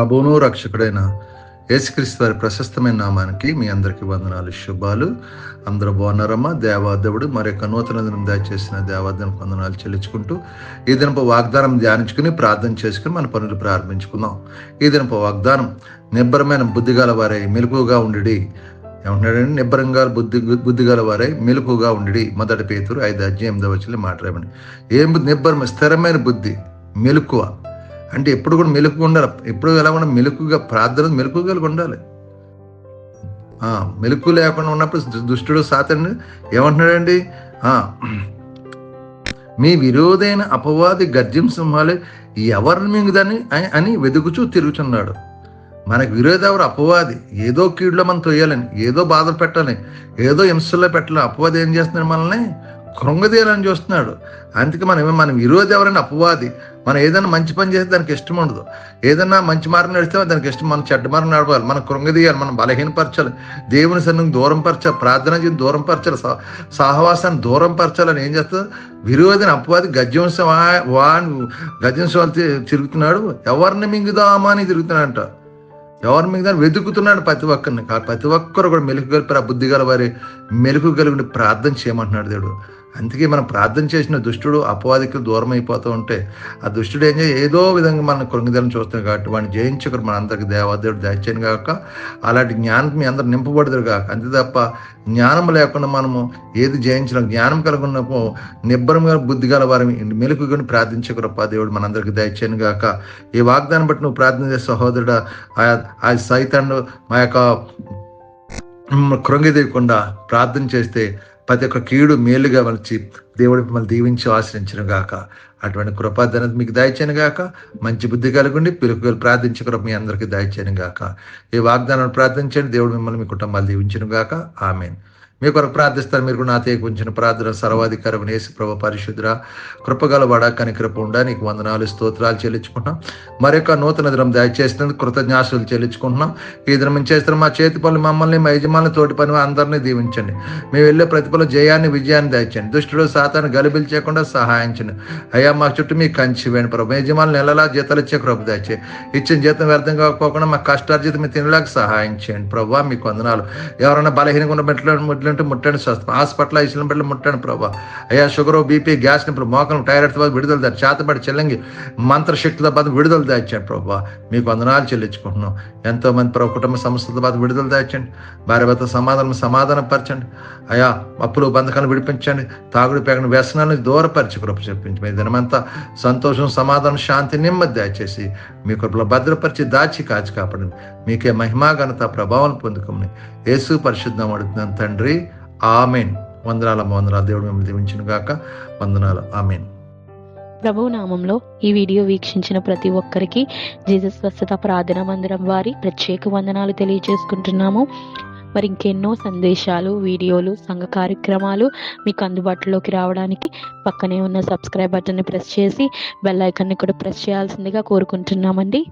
ప్రభువును రక్షకుడైన యేసుక్రీస్తు వారి ప్రశస్తమైన నామానికి మీ అందరికీ వందనాలు, శుభాలు. అందరూ బాగున్నారమ్మా? దేవాదేవుడు మరి యొక్క నూతన దినం దయచేసిన దేవాదేవునికి వందనాలు చెల్లించుకుంటూ ఈ దినపు వాగ్దానం ధ్యానించుకుని ప్రార్థన చేసుకుని మన పనులు ప్రారంభించుకుందాం. ఈ దినపు వాగ్దానం, నిబ్బరమైన బుద్ధిగల వారై మెలకుగా ఉండి. ఏమంటున్నాడండి? నిబ్బరంగా బుద్ధిగల వారై మెలకుగా ఉండి. 1 పేతురు 5:8 మాట్లాడమని. నిబ్బరం, స్థిరమైన బుద్ధి, మెలకువ అంటే ఎప్పుడు కూడా మెలకుగా ఉండాలి. ఎప్పుడు ఎలా ఉండాలి? మెలకుగా ప్రార్థన మెలకుగా ఉండాలి. మెలకు లేకుండా ఉన్నప్పుడు దుష్టుడు సాతాను ఏమంటున్నాడండి? మీ విరోధైన అపవాది గర్జం సింహాలు ఎవరిని మింగుదని అని వెతుకుచూ తిరుగుతున్నాడు. మనకు విరోధి ఎవరు? అపవాది. ఏదో కీడులో మనం తొయ్యాలని, ఏదో బాధలు పెట్టాలని, ఏదో హింసల్లో పెట్టాలని అపవాది ఏం చేస్తున్నాడు? మనల్ని కృంగదీయాలని చూస్తున్నాడు. అందుకే మన విరోధి ఎవరైనా అపవాది. మనం ఏదైనా మంచి పని చేస్తే దానికి ఇష్టం ఉండదు. ఏదైనా మంచి మార్గం నడిస్తే దానికి ఇష్టం. మనం చెడ్డ మార్గం నడవాలి, మనం కృంగదీయాలి, మనం బలహీనపరచాలి, దేవుని సన్నిధిని దూరం పరచాలి, ప్రార్థన చేసి దూరం పరచాలి, సహవాసాన్ని దూరం పరచాలని ఏం చేస్తుంది? విరోధిని అపవాది గజంశాలు తిరుగుతున్నాడు. ఎవరిని మింగుదామా అని తిరుగుతున్నాడంట. ఎవరి మీద వెతుకుతున్నాడు ప్రతి ఒక్కరిని. ప్రతి ఒక్కరు కూడా మెలకు కలిపి ఆ బుద్ధి గల వారి మెలకు కలిగి ప్రార్థన చేయమంటున్నాడు దేవుడు. అందుకే మనం ప్రార్థన చేసిన దుష్టుడు అపవాదికి దూరం అయిపోతూ ఉంటే ఆ దుష్టుడు ఏదో విధంగా మన కృంగిదలను చూస్తున్నాడు. కాబట్టి వాడిని జయించుకుని మన అందరికి దేవాదేవుడు దయచేయను కాక, అలాంటి జ్ఞానం మీ అందరు నింపబడదురు కాక. అంతే తప్ప జ్ఞానం లేకుండా మనము ఏది జయించలేం. జ్ఞానం కలుగున్నప్పుడు నిబ్బరంగా బుద్ధి గల వారిని మెలకుని ప్రార్థించకరప్ప దేవుడు మనందరికి దయచేయను గాక. ఈ వాగ్దానం బట్టి నువ్వు ప్రార్థన చేసే సహోదరుడు, ఆ సైతాన్ని మా యొక్క కృంగిదీయకుండా ప్రార్థన చేస్తే ప్రతి ఒక్క కీడు మేలుగా మలిచి దేవుడు మిమ్మల్ని దీవించి ఆశ్రయించను గాక. అటువంటి కృపాధనత మీకు దయచేయను గాక. మంచి బుద్ధి కలుగుండి పిలుపులు ప్రార్థించక మీ అందరికీ దయచేయను గాక. ఈ వాగ్దానాన్ని ప్రార్థించండి. దేవుడు మిమ్మల్ని మీ కుటుంబాలు దీవించను గాక. ఆమేన్. మీ కొరకు ప్రార్థిస్తారు. మీరు నా తేకు ఉంచిన ప్రార్థన సర్వాధికారం యేసు ప్రభు పరిశుద్ధ కృపగలవాడ కనికృప ఉండా నీకు వందనాలు, స్తోత్రాలు చెల్లించుకుంటున్నాం. మరొక నూతన దినం దయచేసినందుకు కృతజ్ఞాసులు చెల్లించుకుంటున్నాం. ఈ దినం చేస్తున్న మా చేతి పనులు మమ్మల్ని, మా యజమానుల తోటి పని అందరినీ దీవించండి. మేము వెళ్ళే ప్రతిఫలం జయాన్ని, విజయాన్ని దయచండి. దుష్టుడు సాతాను గలిబిలు చేయకుండా సహాయించండి. అయ్యా మా చుట్టూ మీ కంచి వేయండి ప్రభు. యజమానులు నెలలా జీతాలు ఇచ్చే కృప దయచే. ఇచ్చిన జీతం వ్యర్థం కాకపోకుండా మా కష్టార్జితం మీరు తినలేక సహాయం చేయండి ప్రభు. మీకు వందనాలు. ఎవరైనా బలహీనంగా ఉన్న ముట్టండి, స్వస్థ హాస్పిటల్ ఐసీఎం బిడ్డలు ముట్టండి ప్రభా. అయ్యా షుగర్, బీపీ, గ్యాస్ నింపులు, మోకాలు టైరాయిడ్ బాధ విడుదల దాచి, చేతబడి చెల్లంగి మంత్రశక్తుల బాధ విడుదల దాచాడు ప్రభా. మీకు వందనాలు చెల్లించుకుంటున్నాం. ఎంతో మంది ప్రభు కుటుంబ సంస్థల బాధ విడుదల దాచండి. భార్య భర్త సమాధానపరచండి. అయ్యా అప్పులు బంధకాలను విడిపించండి. తాగుడు పేగని వ్యసనాన్ని దూరపరిచి కృప చెప్పించి మీ దినమంతా సంతోషం, సమాధానం, శాంతి, నెమ్మది దయచేసి మీ కృపలో భద్రపరిచి దాచి కాచి కాపాడండి. మీకే మహిమా ఘనత ప్రభావం పొందుకోమని యేసు పరిశుద్ధం అడుగుతున్నాను తండ్రి. ఆమేన్. వందనాలు దేవుడు మిమ్మల్ని దీవించును గాక. వందనాలు. ఆమేన్. ప్రభువు నామంలో ఈ వీడియో వీక్షించిన ప్రతి ఒక్కరికి జీసస్ స్వస్థత ప్రార్థనా మందిరం వారి ప్రత్యేక వందనాలు తెలియజేసుకుంటున్నాము. మరి ఇంకెన్నో సందేశాలు, వీడియోలు, సంఘ కార్యక్రమాలు మీకు అందుబాటులోకి రావడానికి పక్కనే ఉన్న సబ్స్క్రైబ్ బటన్ని ప్రెస్ చేసి బెల్ ఐకాన్ని కూడా ప్రెస్ చేయాల్సిందిగా కోరుకుంటున్నామండి.